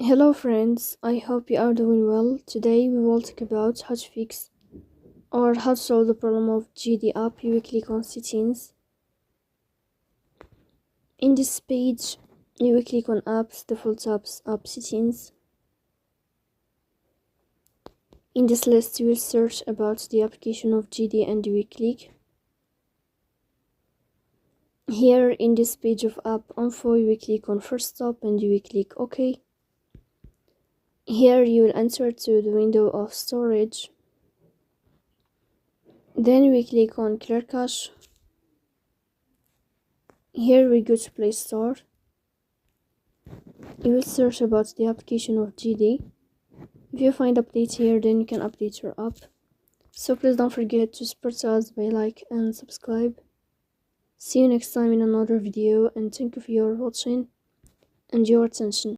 Hello friends, I hope you are doing well. Today we will talk about how to fix or how to solve the problem of GD app you click on settings. In this page, you will click on apps, default apps, app settings. In this list, you will search about the application of GD and you will click. Here in this page of app info, you will click on first stop and you will click OK. Here you will enter to the window of storage. Then we click on clear cache. Here we go to Play Store. You will search about the application of GD. If you find updates here, then you can update your app. So please don't forget to support us by like and subscribe. See you next time in another video, and thank you for your watching and your attention.